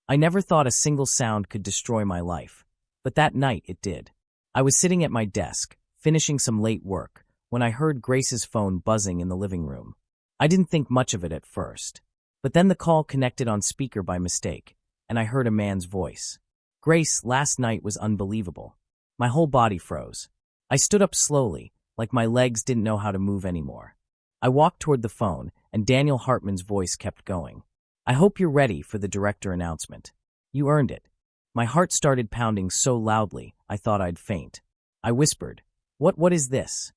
I never thought a single sound could destroy my life, but that night it did. I was sitting at my desk, finishing some late work, when I heard Grace's phone buzzing in the living room. I didn't think much of it at first, but then the call connected on speaker by mistake, and I heard a man's voice. Grace, last night was unbelievable. My whole body froze. I stood up slowly, like my legs didn't know how to move anymore. I walked toward the phone, and Daniel Hartman's voice kept going. I hope you're ready for the director announcement. You earned it. My heart started pounding so loudly, I thought I'd faint. I whispered, What is this?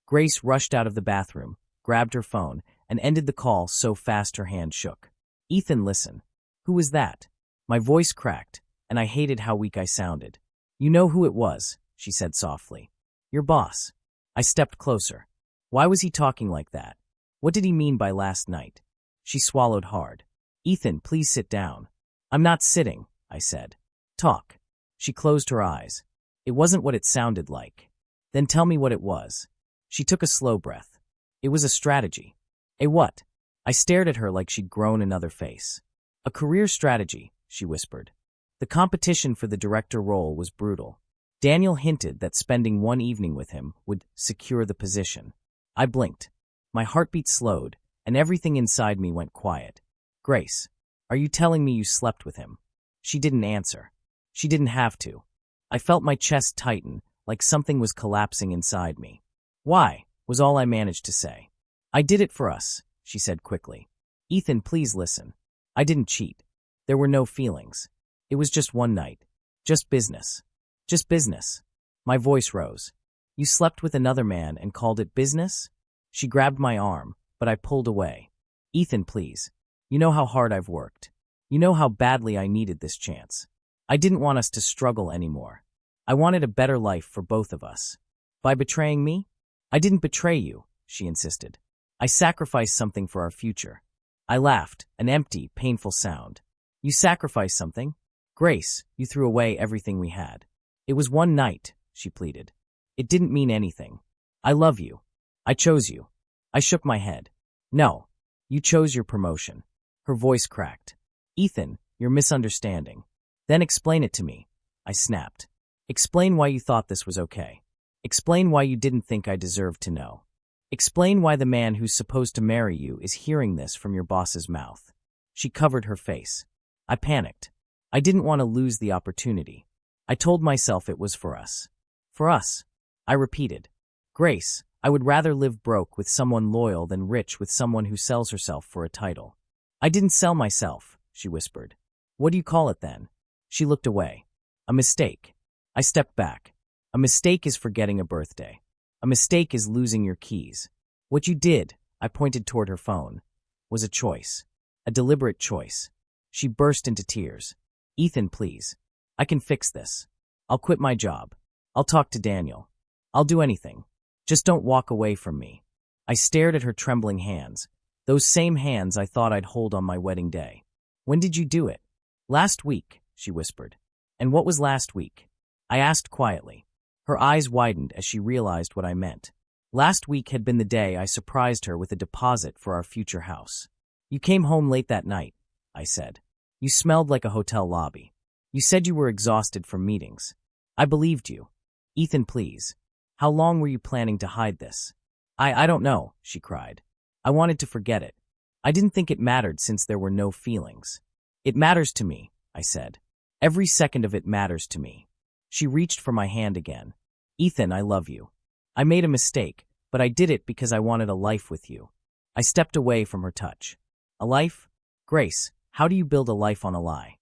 Grace rushed out of the bathroom, grabbed her phone, and ended the call so fast her hand shook. Ethan, listen. Who was that? My voice cracked, and I hated how weak I sounded. You know who it was, she said softly. Your boss. I stepped closer. Why was he talking like that? What did he mean by last night? She swallowed hard. Ethan, please sit down. I'm not sitting, I said. Talk. She closed her eyes. It wasn't what it sounded like. Then tell me what it was. She took a slow breath. It was a strategy. A what? I stared at her like she'd grown another face. A career strategy, she whispered. The competition for the director role was brutal. Daniel hinted that spending one evening with him would secure the position. I blinked. My heartbeat slowed, and everything inside me went quiet. Grace, are you telling me you slept with him? She didn't answer. She didn't have to. I felt my chest tighten, like something was collapsing inside me. Why, was all I managed to say. I did it for us, she said quickly. Ethan, please listen. I didn't cheat. There were no feelings. It was just one night. Just business. Just business. My voice rose. You slept with another man and called it business? She grabbed my arm, but I pulled away. Ethan, please. You know how hard I've worked. You know how badly I needed this chance. I didn't want us to struggle anymore. I wanted a better life for both of us. By betraying me? I didn't betray you, she insisted. I sacrificed something for our future. I laughed, an empty, painful sound. You sacrificed something? Grace, you threw away everything we had. It was one night, she pleaded. It didn't mean anything. I love you. I chose you. I shook my head. No, you chose your promotion. Her voice cracked. Ethan, you're misunderstanding. Then explain it to me, I snapped. Explain why you thought this was okay. Explain why you didn't think I deserved to know. Explain why the man who's supposed to marry you is hearing this from your boss's mouth. She covered her face. I panicked. I didn't want to lose the opportunity. I told myself it was for us. For us. I repeated. Grace, I would rather live broke with someone loyal than rich with someone who sells herself for a title. I didn't sell myself, she whispered. What do you call it then? She looked away. A mistake. I stepped back. A mistake is forgetting a birthday. A mistake is losing your keys. What you did, I pointed toward her phone, was a choice. A deliberate choice. She burst into tears. Ethan, please. I can fix this. I'll quit my job. I'll talk to Daniel. I'll do anything. Just don't walk away from me. I stared at her trembling hands, those same hands I thought I'd hold on my wedding day. When did you do it? Last week, she whispered. And what was last week? I asked quietly. Her eyes widened as she realized what I meant. Last week had been the day I surprised her with a deposit for our future house. You came home late that night, I said. You smelled like a hotel lobby. You said you were exhausted from meetings. I believed you. Ethan, please. How long were you planning to hide this? I don't know, she cried. I wanted to forget it. I didn't think it mattered since there were no feelings. It matters to me, I said. Every second of it matters to me. She reached for my hand again. Ethan, I love you. I made a mistake, but I did it because I wanted a life with you. I stepped away from her touch. A life? Grace, how do you build a life on a lie?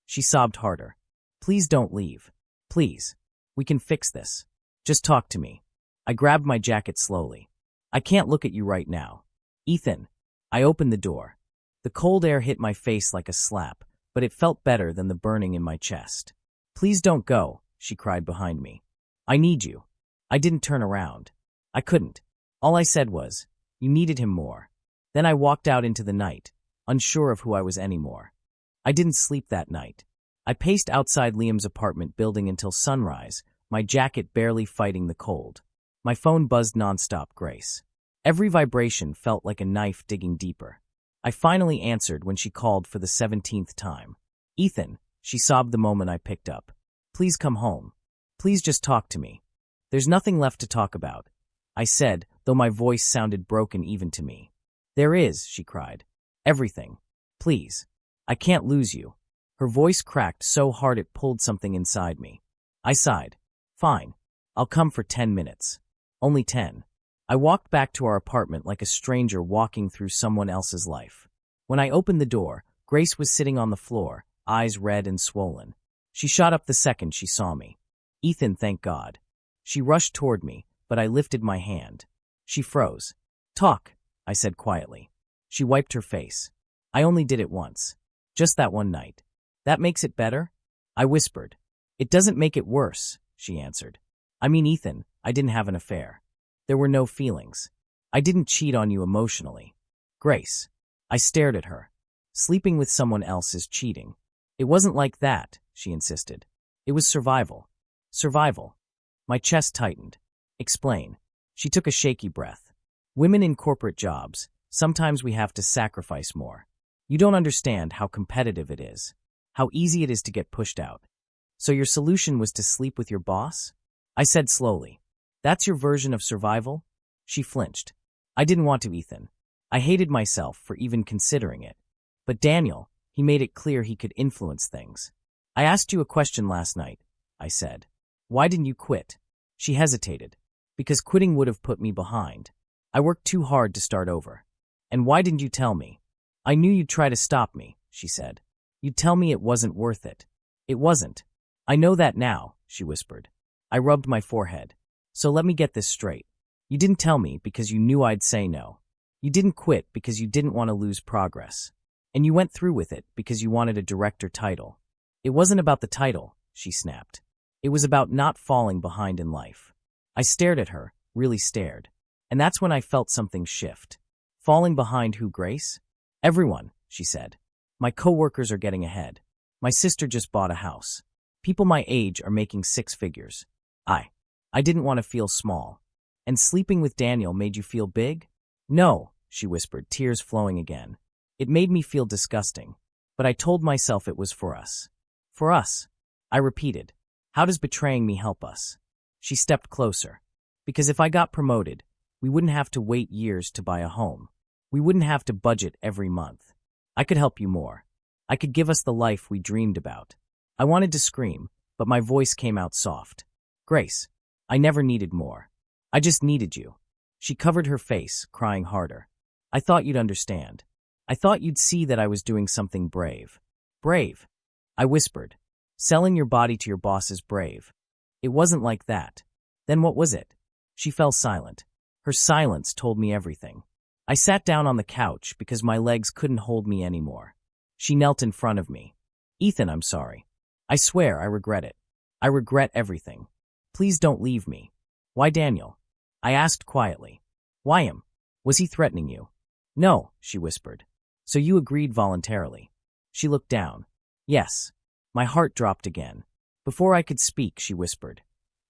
She sobbed harder. Please don't leave. Please. We can fix this. Just talk to me. I grabbed my jacket slowly. I can't look at you right now. Ethan. I opened the door. The cold air hit my face like a slap, but it felt better than the burning in my chest. Please don't go, she cried behind me. I need you. I didn't turn around. I couldn't. All I said was, you needed him more. Then I walked out into the night, unsure of who I was anymore. I didn't sleep that night. I paced outside Liam's apartment building until sunrise, my jacket barely fighting the cold. My phone buzzed nonstop, Grace. Every vibration felt like a knife digging deeper. I finally answered when she called for the 17th time. Ethan, she sobbed the moment I picked up. Please come home. Please just talk to me. There's nothing left to talk about, I said, though my voice sounded broken even to me. There is, she cried. Everything. Please. I can't lose you. Her voice cracked so hard it pulled something inside me. I sighed. Fine. I'll come for 10 minutes. Only 10. I walked back to our apartment like a stranger walking through someone else's life. When I opened the door, Grace was sitting on the floor, eyes red and swollen. She shot up the second she saw me. Ethan, thank God. She rushed toward me, but I lifted my hand. She froze. Talk, I said quietly. She wiped her face. I only did it once. Just that one night. That makes it better? I whispered. It doesn't make it worse, she answered. I mean, Ethan, I didn't have an affair. There were no feelings. I didn't cheat on you emotionally. Grace. I stared at her. Sleeping with someone else is cheating. It wasn't like that, she insisted. It was survival. Survival. My chest tightened. Explain. She took a shaky breath. Women in corporate jobs, sometimes we have to sacrifice more. You don't understand how competitive it is. How easy it is to get pushed out. So your solution was to sleep with your boss? I said slowly. That's your version of survival? She flinched. I didn't want to, Ethan. I hated myself for even considering it. But Daniel, he made it clear he could influence things. I asked you a question last night, I said. Why didn't you quit? She hesitated. Because quitting would have put me behind. I worked too hard to start over. And why didn't you tell me? I knew you'd try to stop me, she said. You'd tell me it wasn't worth it. It wasn't. I know that now, she whispered. I rubbed my forehead. So let me get this straight. You didn't tell me because you knew I'd say no. You didn't quit because you didn't want to lose progress. And you went through with it because you wanted a director title. It wasn't about the title, she snapped. It was about not falling behind in life. I stared at her, really stared. And that's when I felt something shift. Falling behind who, Grace? Everyone, she said. My coworkers are getting ahead. My sister just bought a house. People my age are making 6 figures. I didn't want to feel small. And sleeping with Daniel made you feel big? No, she whispered, tears flowing again. It made me feel disgusting. But I told myself it was for us. For us. I repeated. How does betraying me help us? She stepped closer. Because if I got promoted, we wouldn't have to wait years to buy a home. We wouldn't have to budget every month. I could help you more. I could give us the life we dreamed about. I wanted to scream, but my voice came out soft. Grace, I never needed more. I just needed you. She covered her face, crying harder. I thought you'd understand. I thought you'd see that I was doing something brave. Brave? I whispered. Selling your body to your boss is brave. It wasn't like that. Then what was it? She fell silent. Her silence told me everything. I sat down on the couch because my legs couldn't hold me anymore. She knelt in front of me. Ethan, I'm sorry. I swear I regret it. I regret everything. Please don't leave me. Why Daniel? I asked quietly. Why him? Was he threatening you? No, she whispered. So you agreed voluntarily. She looked down. Yes. My heart dropped again. Before I could speak, she whispered.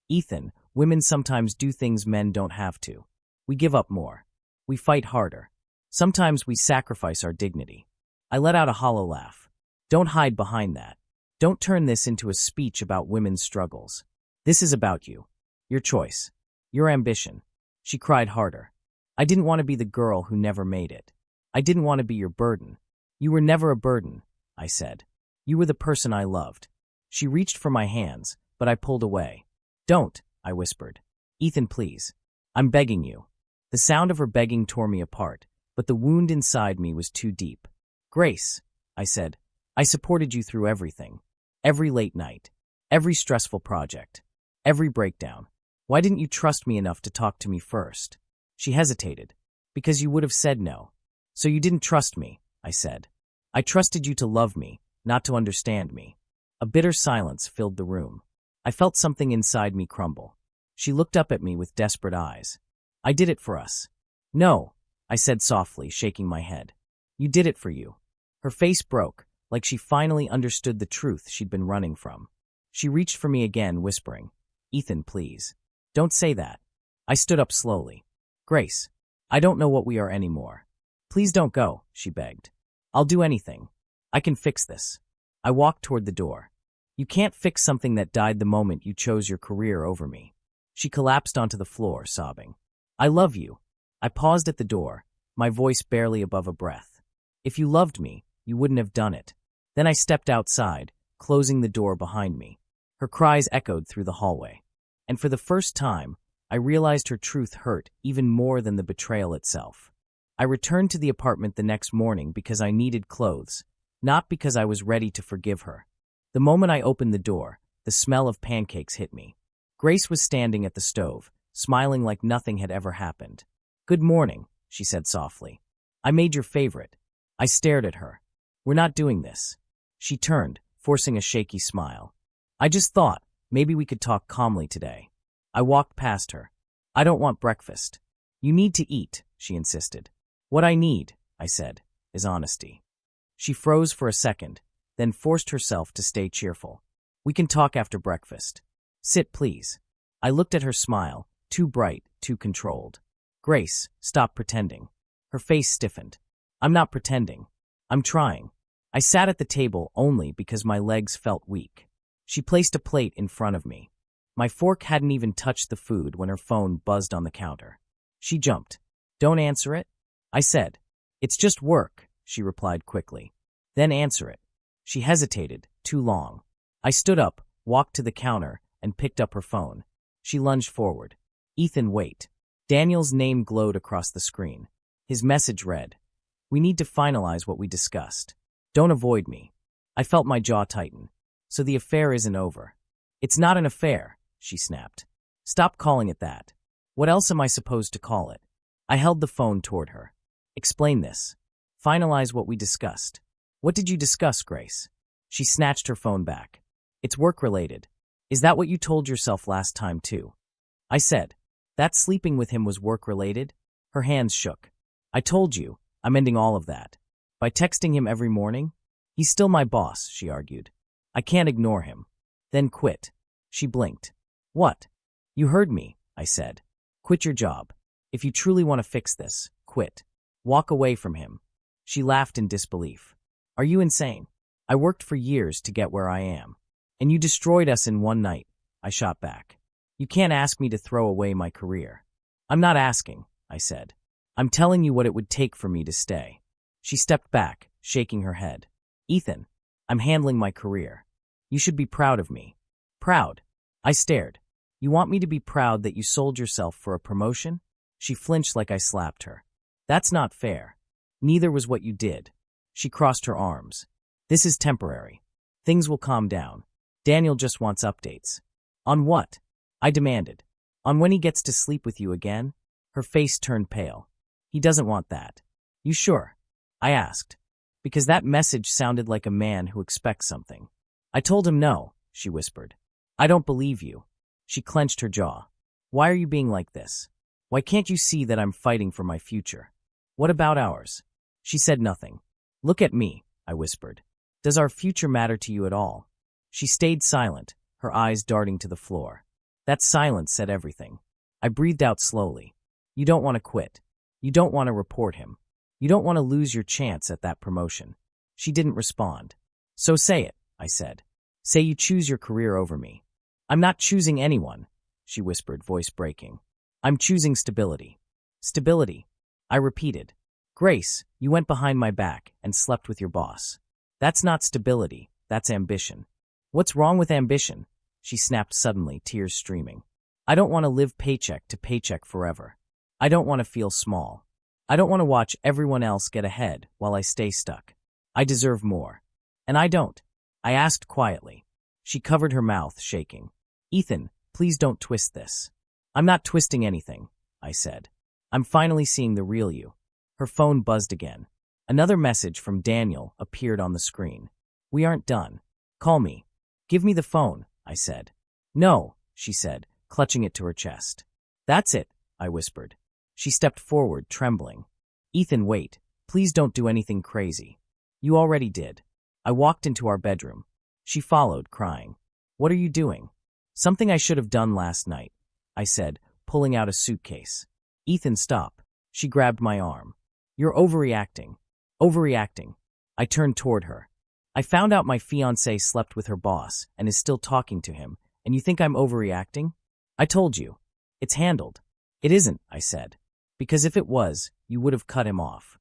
Ethan, women sometimes do things men don't have to. We give up more. We fight harder. Sometimes we sacrifice our dignity. I let out a hollow laugh. Don't hide behind that. Don't turn this into a speech about women's struggles. This is about you. Your choice. Your ambition. She cried harder. I didn't want to be the girl who never made it. I didn't want to be your burden. You were never a burden, I said. You were the person I loved. She reached for my hands, but I pulled away. Don't, I whispered. Ethan, please. I'm begging you. The sound of her begging tore me apart, but the wound inside me was too deep. Grace, I said, I supported you through everything. Every late night. Every stressful project. Every breakdown. Why didn't you trust me enough to talk to me first? She hesitated. Because you would have said no. So you didn't trust me, I said. I trusted you to love me, not to understand me. A bitter silence filled the room. I felt something inside me crumble. She looked up at me with desperate eyes. I did it for us. No, I said softly, shaking my head. You did it for you. Her face broke, like she finally understood the truth she'd been running from. She reached for me again, whispering, Ethan, please. Don't say that. I stood up slowly. Grace, I don't know what we are anymore. Please don't go, she begged. I'll do anything. I can fix this. I walked toward the door. You can't fix something that died the moment you chose your career over me. She collapsed onto the floor, sobbing. I love you. I paused at the door, my voice barely above a breath. If you loved me, you wouldn't have done it. Then I stepped outside, closing the door behind me. Her cries echoed through the hallway. And for the first time, I realized her truth hurt even more than the betrayal itself. I returned to the apartment the next morning because I needed clothes, not because I was ready to forgive her. The moment I opened the door, the smell of pancakes hit me. Grace was standing at the stove, smiling like nothing had ever happened. Good morning, she said softly. I made your favorite. I stared at her. We're not doing this. She turned, forcing a shaky smile. I just thought, maybe we could talk calmly today. I walked past her. I don't want breakfast. You need to eat, she insisted. What I need, I said, is honesty. She froze for a second, then forced herself to stay cheerful. We can talk after breakfast. Sit, please. I looked at her smile, too bright, too controlled. Grace, stop pretending. Her face stiffened. I'm not pretending. I'm trying. I sat at the table only because my legs felt weak. She placed a plate in front of me. My fork hadn't even touched the food when her phone buzzed on the counter. She jumped. Don't answer it? I said. It's just work, she replied quickly. Then answer it. She hesitated, too long. I stood up, walked to the counter, and picked up her phone. She lunged forward. Ethan, wait. Daniel's name glowed across the screen. His message read, We need to finalize what we discussed. Don't avoid me. I felt my jaw tighten. So the affair isn't over. It's not an affair, she snapped. Stop calling it that. What else am I supposed to call it? I held the phone toward her. Explain this. Finalize what we discussed. What did you discuss, Grace? She snatched her phone back. It's work-related. Is that what you told yourself last time, too? I said. That sleeping with him was work-related? Her hands shook. I told you, I'm ending all of that. By texting him every morning? He's still my boss, she argued. I can't ignore him. Then quit. She blinked. What? You heard me, I said. Quit your job. If you truly want to fix this, quit. Walk away from him. She laughed in disbelief. Are you insane? I worked for years to get where I am. And you destroyed us in one night, I shot back. You can't ask me to throw away my career. I'm not asking, I said. I'm telling you what it would take for me to stay. She stepped back, shaking her head. Ethan, I'm handling my career. You should be proud of me. Proud? I stared. You want me to be proud that you sold yourself for a promotion? She flinched like I slapped her. That's not fair. Neither was what you did. She crossed her arms. This is temporary. Things will calm down. Daniel just wants updates. On what? I demanded. On when he gets to sleep with you again? Her face turned pale. He doesn't want that. You sure? I asked. Because that message sounded like a man who expects something. I told him no, she whispered. I don't believe you. She clenched her jaw. Why are you being like this? Why can't you see that I'm fighting for my future? What about ours? She said nothing. Look at me, I whispered. Does our future matter to you at all? She stayed silent, her eyes darting to the floor. That silence said everything. I breathed out slowly. You don't want to quit. You don't want to report him. You don't want to lose your chance at that promotion. She didn't respond. So say it, I said. Say you choose your career over me. I'm not choosing anyone, she whispered, voice breaking. I'm choosing stability. Stability, I repeated. Grace, you went behind my back and slept with your boss. That's not stability, that's ambition. What's wrong with ambition? She snapped suddenly, tears streaming. I don't want to live paycheck to paycheck forever. I don't want to feel small. I don't want to watch everyone else get ahead while I stay stuck. I deserve more. And I don't. I asked quietly. She covered her mouth, shaking. Ethan, please don't twist this. I'm not twisting anything, I said. I'm finally seeing the real you. Her phone buzzed again. Another message from Daniel appeared on the screen. We aren't done. Call me. Give me the phone, I said. No, she said, clutching it to her chest. That's it, I whispered. She stepped forward, trembling. Ethan, wait. Please don't do anything crazy. You already did. I walked into our bedroom. She followed, crying. What are you doing? Something I should have done last night, I said, pulling out a suitcase. Ethan, stop. She grabbed my arm. You're overreacting. Overreacting. I turned toward her. I found out my fiancée slept with her boss and is still talking to him, and you think I'm overreacting? I told you. It's handled. It isn't, I said. Because if it was, you would have cut him off.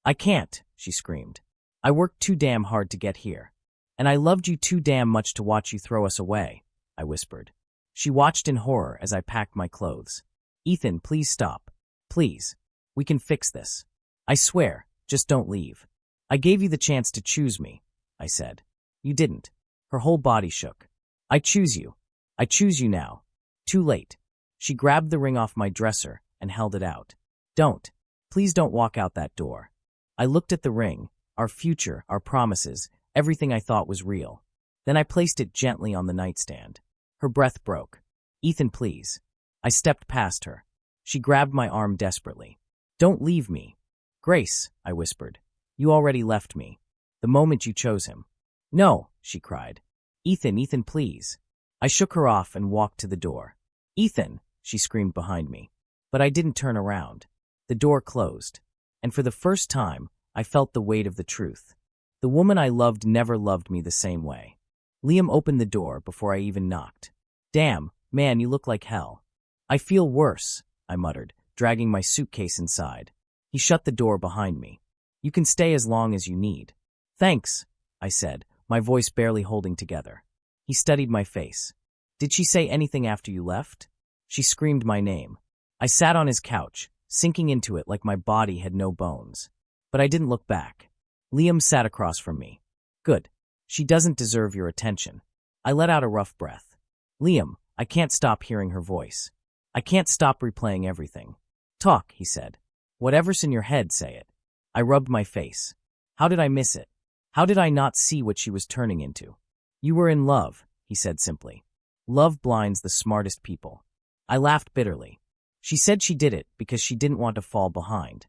I can't, she screamed. I worked too damn hard to get here. And I loved you too damn much to watch you throw us away, I whispered. She watched in horror as I packed my clothes. Ethan, please stop. Please. We can fix this. I swear, just don't leave. I gave you the chance to choose me, I said. You didn't. Her whole body shook. I choose you. I choose you now. Too late. She grabbed the ring off my dresser and held it out. Don't. Please don't walk out that door. I looked at the ring, our future, our promises, everything I thought was real. Then I placed it gently on the nightstand. Her breath broke. Ethan, please. I stepped past her. She grabbed my arm desperately. Don't leave me. Grace, I whispered. You already left me. The moment you chose him. No, she cried. Ethan, Ethan, please. I shook her off and walked to the door. Ethan, she screamed behind me. But I didn't turn around. The door closed. And for the first time, I felt the weight of the truth. The woman I loved never loved me the same way. Liam opened the door before I even knocked. Damn, man, you look like hell. I feel worse, I muttered, dragging my suitcase inside. He shut the door behind me. You can stay as long as you need. Thanks, I said, my voice barely holding together. He studied my face. Did she say anything after you left? She screamed my name. I sat on his couch, sinking into it like my body had no bones. But I didn't look back. Liam sat across from me. Good. She doesn't deserve your attention. I let out a rough breath. Liam, I can't stop hearing her voice. I can't stop replaying everything. Talk, he said. Whatever's in your head, say it. I rubbed my face. How did I miss it? How did I not see what she was turning into? You were in love, he said simply. Love blinds the smartest people. I laughed bitterly. She said she did it because she didn't want to fall behind.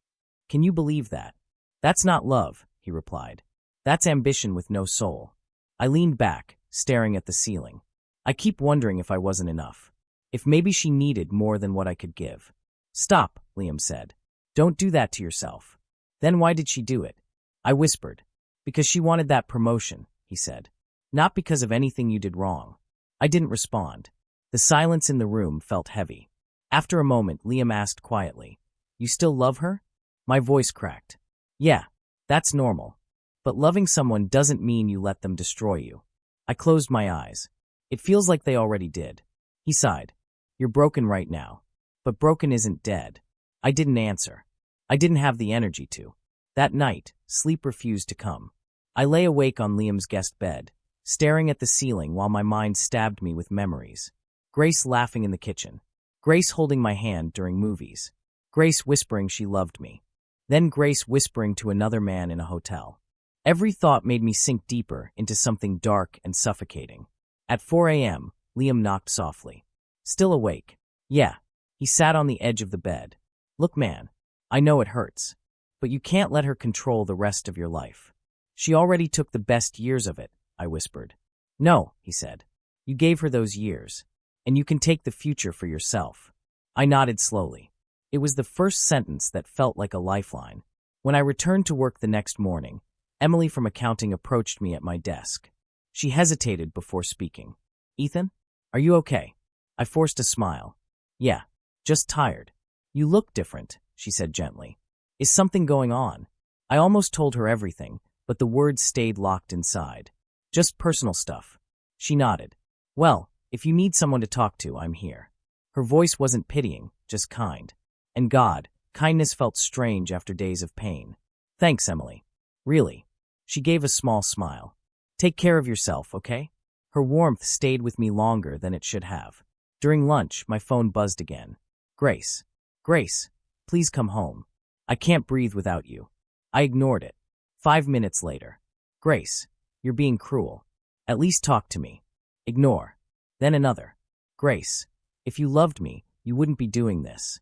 Can you believe that? That's not love, he replied. That's ambition with no soul. I leaned back, staring at the ceiling. I keep wondering if I wasn't enough. If maybe she needed more than what I could give. Stop, Liam said. Don't do that to yourself. Then why did she do it? I whispered. Because she wanted that promotion, he said. Not because of anything you did wrong. I didn't respond. The silence in the room felt heavy. After a moment, Liam asked quietly, You still love her? My voice cracked. Yeah, that's normal. But loving someone doesn't mean you let them destroy you. I closed my eyes. It feels like they already did. He sighed. You're broken right now. But broken isn't dead. I didn't answer. I didn't have the energy to. That night, sleep refused to come. I lay awake on Liam's guest bed, staring at the ceiling while my mind stabbed me with memories. Grace laughing in the kitchen. Grace holding my hand during movies. Grace whispering she loved me. Then Grace whispering to another man in a hotel. Every thought made me sink deeper into something dark and suffocating. At 4 a.m., Liam knocked softly. Still awake. Yeah. He sat on the edge of the bed. Look, man, I know it hurts, but you can't let her control the rest of your life. She already took the best years of it, I whispered. No, he said. You gave her those years, and you can take the future for yourself. I nodded slowly. It was the first sentence that felt like a lifeline. When I returned to work the next morning, Emily from accounting approached me at my desk. She hesitated before speaking. Ethan, are you okay? I forced a smile. Yeah, just tired. You look different, she said gently. Is something going on? I almost told her everything, but the words stayed locked inside. Just personal stuff. She nodded. Well, if you need someone to talk to, I'm here. Her voice wasn't pitying, just kind. And God, kindness felt strange after days of pain. Thanks, Emily. Really. She gave a small smile. Take care of yourself, okay? Her warmth stayed with me longer than it should have. During lunch, my phone buzzed again. Grace. Grace, please come home. I can't breathe without you. I ignored it. 5 minutes later. Grace, you're being cruel. At least talk to me. Ignore. Then another. Grace, if you loved me, you wouldn't be doing this.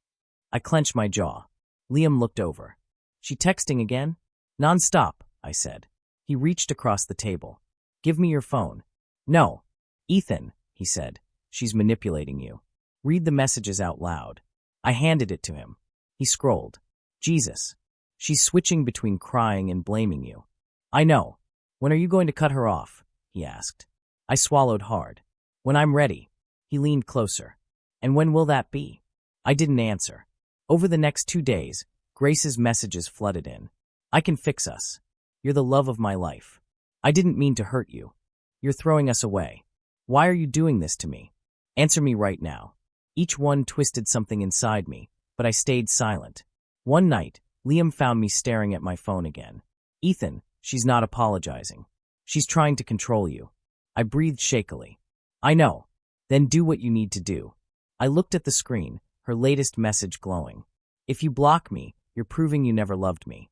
I clenched my jaw. Liam looked over. She texting again? Non-stop, I said. He reached across the table. Give me your phone. No. Ethan, he said. She's manipulating you. Read the messages out loud. I handed it to him. He scrolled. Jesus. She's switching between crying and blaming you. I know. When are you going to cut her off? He asked. I swallowed hard. When I'm ready. He leaned closer. And when will that be? I didn't answer. Over the next 2 days, Grace's messages flooded in. I can fix us. You're the love of my life. I didn't mean to hurt you. You're throwing us away. Why are you doing this to me? Answer me right now. Each one twisted something inside me, but I stayed silent. One night, Liam found me staring at my phone again. Ethan, she's not apologizing. She's trying to control you. I breathed shakily. I know. Then do what you need to do. I looked at the screen, her latest message glowing. If you block me, you're proving you never loved me.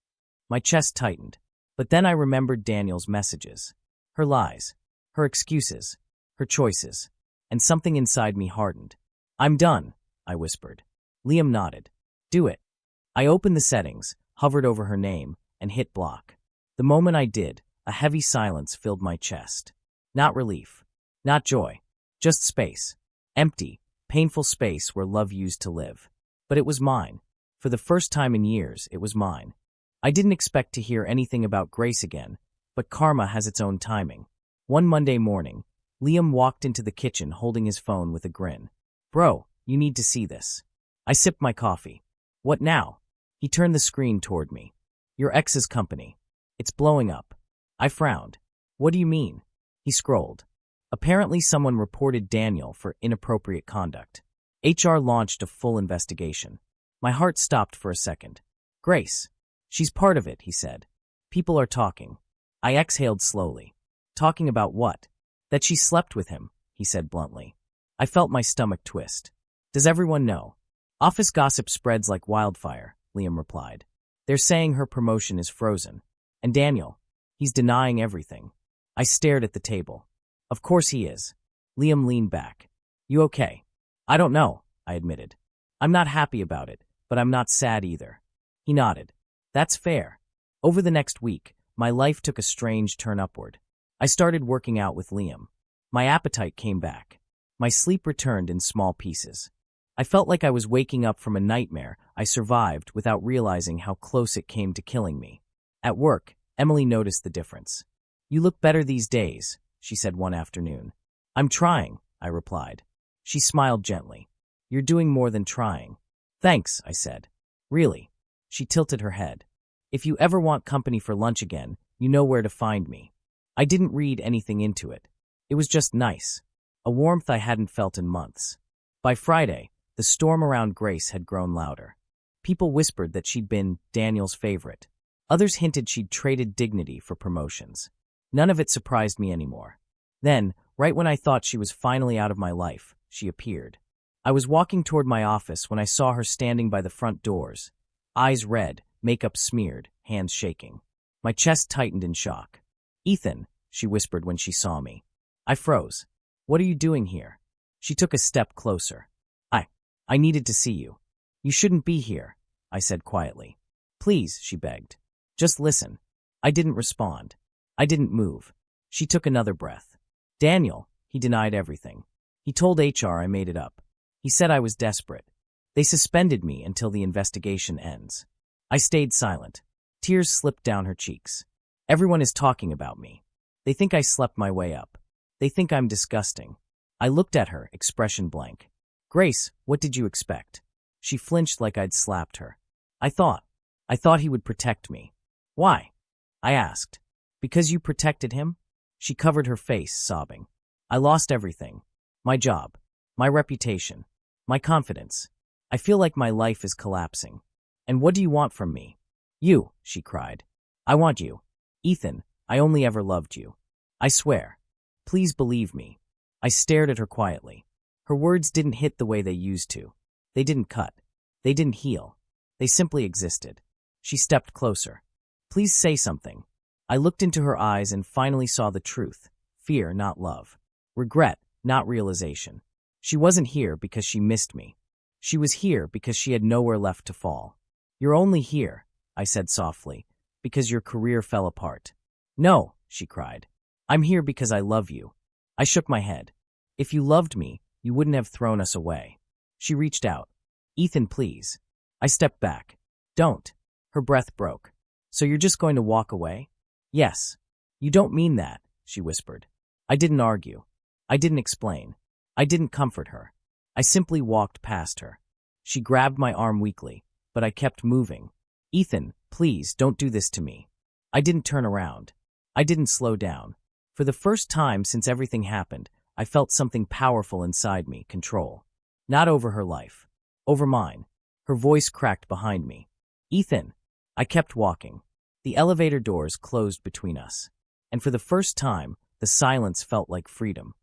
My chest tightened. But then I remembered Daniel's messages. Her lies. Her excuses. Her choices. And something inside me hardened. I'm done, I whispered. Liam nodded. Do it. I opened the settings, hovered over her name, and hit block. The moment I did, a heavy silence filled my chest. Not relief. Not joy. Just space. Empty, painful space where love used to live. But it was mine. For the first time in years, it was mine. I didn't expect to hear anything about Grace again, but karma has its own timing. One Monday morning, Liam walked into the kitchen holding his phone with a grin. Bro, you need to see this. I sipped my coffee. What now? He turned the screen toward me. Your ex's company. It's blowing up. I frowned. What do you mean? He scrolled. Apparently someone reported Daniel for inappropriate conduct. HR launched a full investigation. My heart stopped for a second. Grace. She's part of it, he said. People are talking. I exhaled slowly. Talking about what? That she slept with him, he said bluntly. I felt my stomach twist. Does everyone know? Office gossip spreads like wildfire, Liam replied. They're saying her promotion is frozen. And Daniel, he's denying everything. I stared at the table. Of course he is. Liam leaned back. You okay? I don't know, I admitted. I'm not happy about it, but I'm not sad either. He nodded. That's fair. Over the next week, my life took a strange turn upward. I started working out with Liam. My appetite came back. My sleep returned in small pieces. I felt like I was waking up from a nightmare I survived without realizing how close it came to killing me. At work, Emily noticed the difference. You look better these days, she said one afternoon. I'm trying, I replied. She smiled gently. You're doing more than trying. Thanks, I said. Really? She tilted her head. If you ever want company for lunch again, you know where to find me. I didn't read anything into it. It was just nice. A warmth I hadn't felt in months. By Friday, the storm around Grace had grown louder. People whispered that she'd been Daniel's favorite. Others hinted she'd traded dignity for promotions. None of it surprised me anymore. Then, right when I thought she was finally out of my life, she appeared. I was walking toward my office when I saw her standing by the front doors. Eyes red, makeup smeared, hands shaking. My chest tightened in shock. Ethan, she whispered when she saw me. I froze. What are you doing here? She took a step closer. I needed to see you. You shouldn't be here, I said quietly. Please, she begged. Just listen. I didn't respond. I didn't move. She took another breath. Daniel, he denied everything. He told HR I made it up. He said I was desperate. They suspended me until the investigation ends. I stayed silent. Tears slipped down her cheeks. Everyone is talking about me. They think I slept my way up. They think I'm disgusting. I looked at her, expression blank. Grace, what did you expect? She flinched like I'd slapped her. I thought he would protect me. Why? I asked. Because you protected him? She covered her face, sobbing. I lost everything. My job. My reputation. My confidence. I feel like my life is collapsing. And what do you want from me? You, she cried. I want you. Ethan, I only ever loved you. I swear. Please believe me. I stared at her quietly. Her words didn't hit the way they used to. They didn't cut. They didn't heal. They simply existed. She stepped closer. Please say something. I looked into her eyes and finally saw the truth. Fear, not love. Regret, not realization. She wasn't here because she missed me. She was here because she had nowhere left to fall. You're only here, I said softly, because your career fell apart. No, she cried. I'm here because I love you. I shook my head. If you loved me, you wouldn't have thrown us away. She reached out. Ethan, please. I stepped back. Don't. Her breath broke. So you're just going to walk away? Yes. You don't mean that, she whispered. I didn't argue. I didn't explain. I didn't comfort her. I simply walked past her. She grabbed my arm weakly, but I kept moving. Ethan, please, don't do this to me. I didn't turn around. I didn't slow down. For the first time since everything happened, I felt something powerful inside me, control. Not over her life. Over mine. Her voice cracked behind me. Ethan. I kept walking. The elevator doors closed between us. And for the first time, the silence felt like freedom.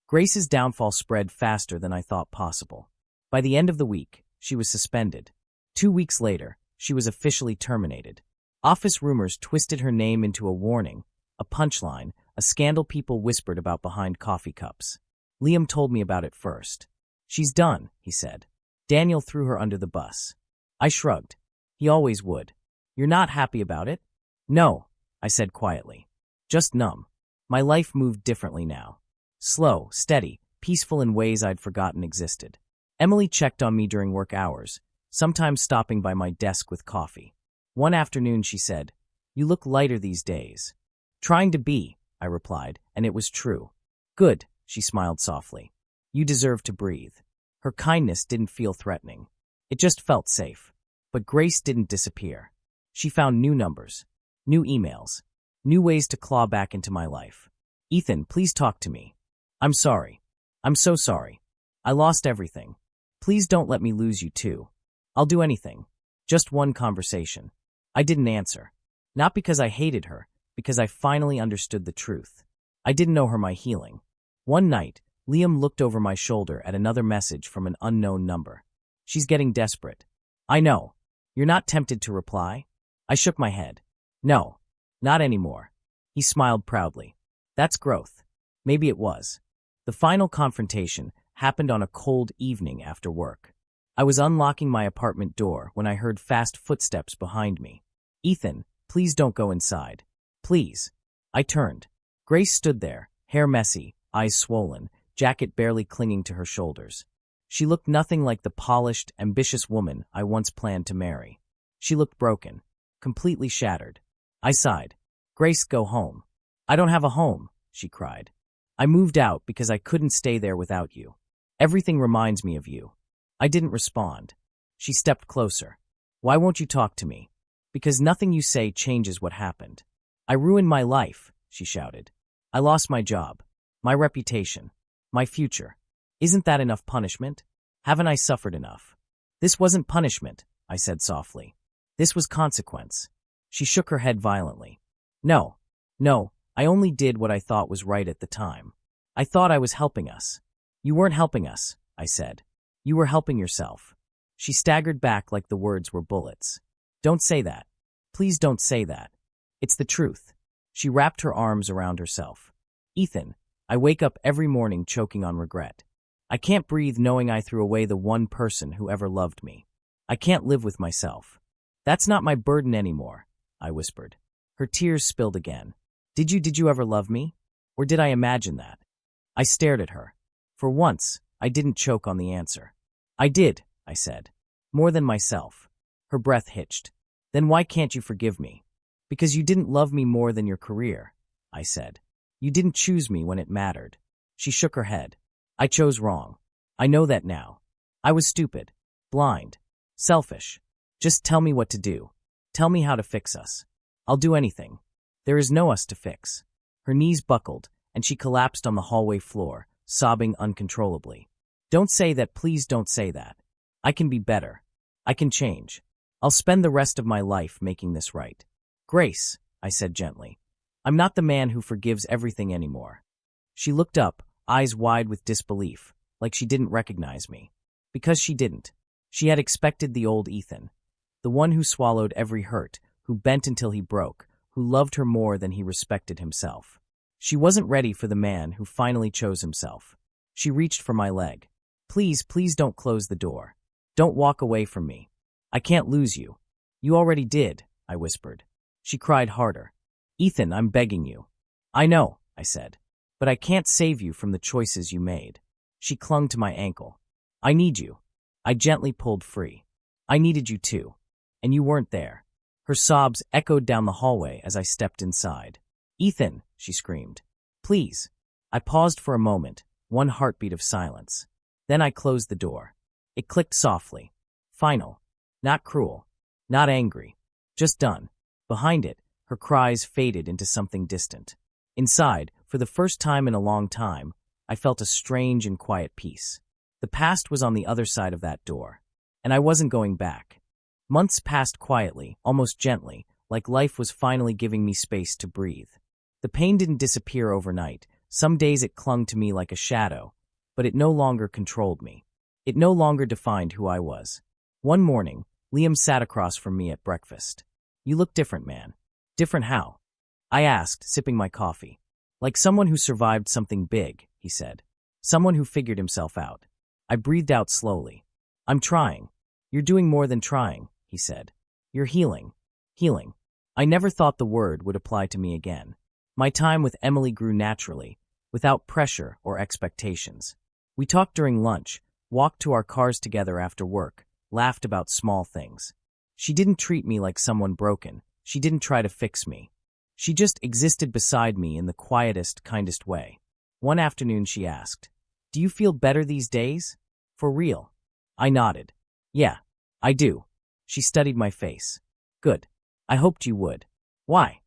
Grace's downfall spread faster than I thought possible. By the end of the week, she was suspended. 2 weeks later, she was officially terminated. Office rumors twisted her name into a warning, a punchline, a scandal people whispered about behind coffee cups. Liam told me about it first. She's done, he said. Daniel threw her under the bus. I shrugged. He always would. You're not happy about it? No, I said quietly. Just numb. My life moved differently now. Slow, steady, peaceful in ways I'd forgotten existed. Emily checked on me during work hours, sometimes stopping by my desk with coffee. One afternoon she said, "You look lighter these days." "Trying to be," I replied, and it was true. "Good," she smiled softly. "You deserve to breathe." Her kindness didn't feel threatening. It just felt safe. But Grace didn't disappear. She found new numbers, new emails, new ways to claw back into my life. "Ethan, please talk to me. I'm sorry. I'm so sorry. I lost everything. Please don't let me lose you too. I'll do anything. Just one conversation." I didn't answer. Not because I hated her, because I finally understood the truth. I didn't know her my healing. One night, Liam looked over my shoulder at another message from an unknown number. "She's getting desperate." "I know. You're not tempted to reply?" I shook my head. "No, not anymore." He smiled proudly. "That's growth." Maybe it was. The final confrontation happened on a cold evening after work. I was unlocking my apartment door when I heard fast footsteps behind me. "Ethan, please don't go inside. Please." I turned. Grace stood there, hair messy, eyes swollen, jacket barely clinging to her shoulders. She looked nothing like the polished, ambitious woman I once planned to marry. She looked broken, completely shattered. I sighed. "Grace, go home." "I don't have a home," she cried. "I moved out because I couldn't stay there without you. Everything reminds me of you." I didn't respond. She stepped closer. "Why won't you talk to me?" "Because nothing you say changes what happened." "I ruined my life," she shouted. "I lost my job, my reputation, my future. Isn't that enough punishment? Haven't I suffered enough?" "This wasn't punishment," I said softly. "This was consequence." She shook her head violently. No, I only did what I thought was right at the time. I thought I was helping us." "You weren't helping us," I said. "You were helping yourself." She staggered back like the words were bullets. "Don't say that. Please don't say that. It's the truth." She wrapped her arms around herself. "Ethan, I wake up every morning choking on regret. I can't breathe knowing I threw away the one person who ever loved me. I can't live with myself. That's not my burden anymore," I whispered. Her tears spilled again. Did you ever love me? Or did I imagine that?" I stared at her. For once, I didn't choke on the answer. "I did," I said. "More than myself." Her breath hitched. "Then why can't you forgive me?" "Because you didn't love me more than your career," I said. "You didn't choose me when it mattered." She shook her head. "I chose wrong. I know that now. I was stupid, blind, selfish. Just tell me what to do. Tell me how to fix us. I'll do anything. There is no us to fix." Her knees buckled, and she collapsed on the hallway floor, sobbing uncontrollably. "Don't say that, please don't say that. I can be better. I can change. I'll spend the rest of my life making this right." "Grace," I said gently, "I'm not the man who forgives everything anymore." She looked up, eyes wide with disbelief, like she didn't recognize me. Because she didn't. She had expected the old Ethan, the one who swallowed every hurt, who bent until he broke, who loved her more than he respected himself. She wasn't ready for the man who finally chose himself. She reached for my leg. Please don't close the door. Don't walk away from me. I can't lose you." "You already did," I whispered. She cried harder. "Ethan, I'm begging you." "I know," I said. "But I can't save you from the choices you made." She clung to my ankle. "I need you." I gently pulled free. "I needed you too. And you weren't there." Her sobs echoed down the hallway as I stepped inside. "Ethan," she screamed. Please. I paused for a moment, one heartbeat of silence. Then I closed the door. It clicked softly. Final. Not cruel. Not angry. Just done. Behind it, her cries faded into something distant. Inside, for the first time in a long time, I felt a strange and quiet peace. The past was on the other side of that door, and I wasn't going back. Months passed quietly, almost gently, like life was finally giving me space to breathe. The pain didn't disappear overnight. Some days it clung to me like a shadow, but it no longer controlled me. It no longer defined who I was. One morning, Liam sat across from me at breakfast. You look different, man. Different how? I asked, sipping my coffee. Like someone who survived something big, he said. Someone who figured himself out. I breathed out slowly. I'm trying. You're doing more than trying, he said. You're healing. Healing. I never thought the word would apply to me again. My time with Emily grew naturally, without pressure or expectations. We talked during lunch, walked to our cars together after work, laughed about small things. She didn't treat me like someone broken. She didn't try to fix me. She just existed beside me in the quietest, kindest way. One afternoon she asked, Do you feel better these days? For real? I nodded. Yeah, I do. She studied my face. Good. I hoped you would. Why?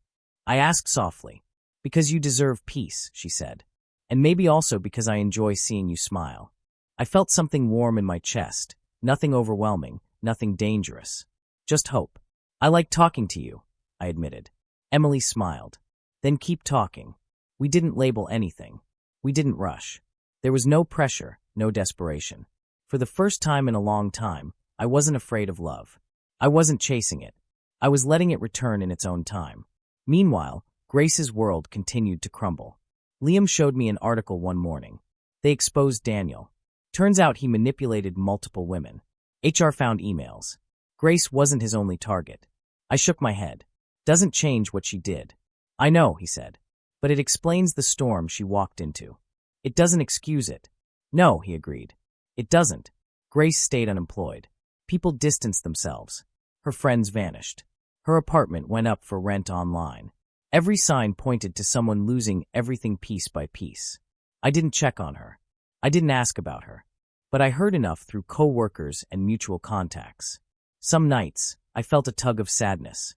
I asked softly. Because you deserve peace, she said. And maybe also because I enjoy seeing you smile. I felt something warm in my chest, nothing overwhelming, nothing dangerous. Just hope. I like talking to you, I admitted. Emily smiled. Then keep talking. We didn't label anything. We didn't rush. There was no pressure, no desperation. For the first time in a long time, I wasn't afraid of love. I wasn't chasing it. I was letting it return in its own time. Meanwhile, Grace's world continued to crumble. Liam showed me an article one morning. They exposed Daniel. Turns out he manipulated multiple women. HR found emails. Grace wasn't his only target. I shook my head. Doesn't change what she did. I know, he said. But it explains the storm she walked into. It doesn't excuse it. No, he agreed. It doesn't. Grace stayed unemployed. People distanced themselves. Her friends vanished. Her apartment went up for rent online. Every sign pointed to someone losing everything piece by piece. I didn't check on her. I didn't ask about her. But I heard enough through co-workers and mutual contacts. Some nights, I felt a tug of sadness.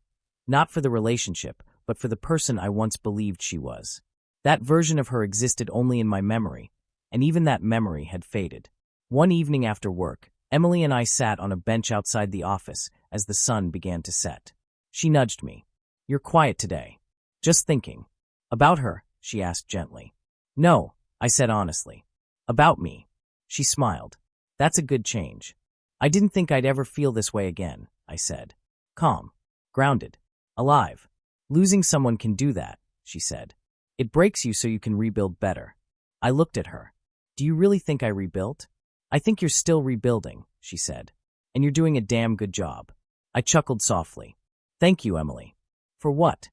Not for the relationship, but for the person I once believed she was. That version of her existed only in my memory, and even that memory had faded. One evening after work, Emily and I sat on a bench outside the office as the sun began to set. She nudged me. You're quiet today. Just thinking. About her, she asked gently. No, I said honestly. About me. She smiled. That's a good change. I didn't think I'd ever feel this way again, I said. Calm. Grounded. Alive. Losing someone can do that, she said. It breaks you so you can rebuild better. I looked at her. Do you really think I rebuilt? I think you're still rebuilding, she said. And you're doing a damn good job. I chuckled softly. Thank you, Emily. For what?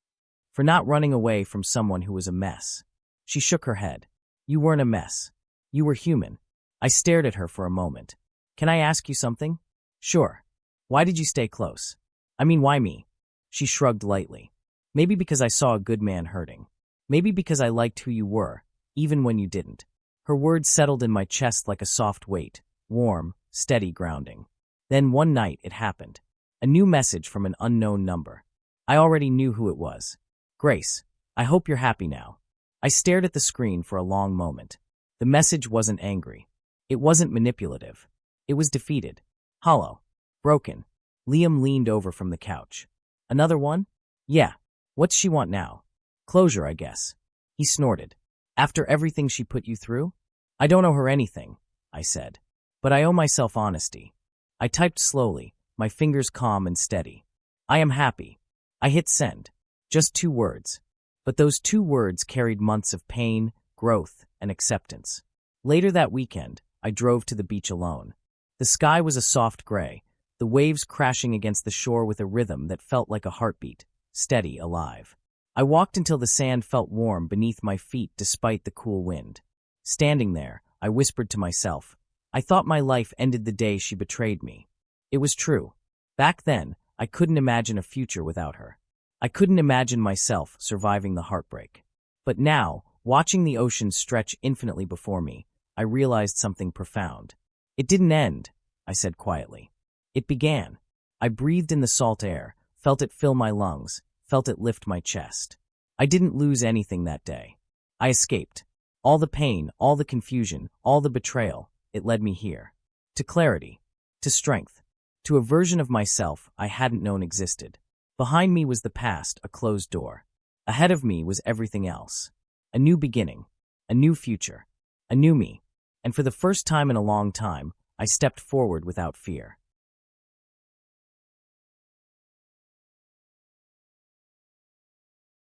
For not running away from someone who was a mess. She shook her head. You weren't a mess. You were human. I stared at her for a moment. Can I ask you something? Sure. Why did you stay close? I mean, why me? She shrugged lightly. Maybe because I saw a good man hurting. Maybe because I liked who you were, even when you didn't. Her words settled in my chest like a soft weight, warm, steady grounding. Then one night it happened. A new message from an unknown number. I already knew who it was. Grace, I hope you're happy now. I stared at the screen for a long moment. The message wasn't angry. It wasn't manipulative. It was defeated. Hollow. Broken. Liam leaned over from the couch. Another one? Yeah. What's she want now? Closure, I guess. He snorted. After everything she put you through? I don't owe her anything, I said. But I owe myself honesty. I typed slowly, my fingers calm and steady. I am happy. I hit send. Just 2 words. But those 2 words carried months of pain, growth, and acceptance. Later that weekend, I drove to the beach alone. The sky was a soft gray, the waves crashing against the shore with a rhythm that felt like a heartbeat, steady, alive. I walked until the sand felt warm beneath my feet despite the cool wind. Standing there, I whispered to myself, I thought my life ended the day she betrayed me. It was true. Back then, I couldn't imagine a future without her. I couldn't imagine myself surviving the heartbreak. But now, watching the ocean stretch infinitely before me, I realized something profound. It didn't end, I said quietly. It began. I breathed in the salt air, felt it fill my lungs, felt it lift my chest. I didn't lose anything that day. I escaped. All the pain, all the confusion, all the betrayal, it led me here. To clarity, to strength, to a version of myself I hadn't known existed. Behind me was the past, a closed door. Ahead of me was everything else. A new beginning, a new future, a new me. And for the first time in a long time, I stepped forward without fear.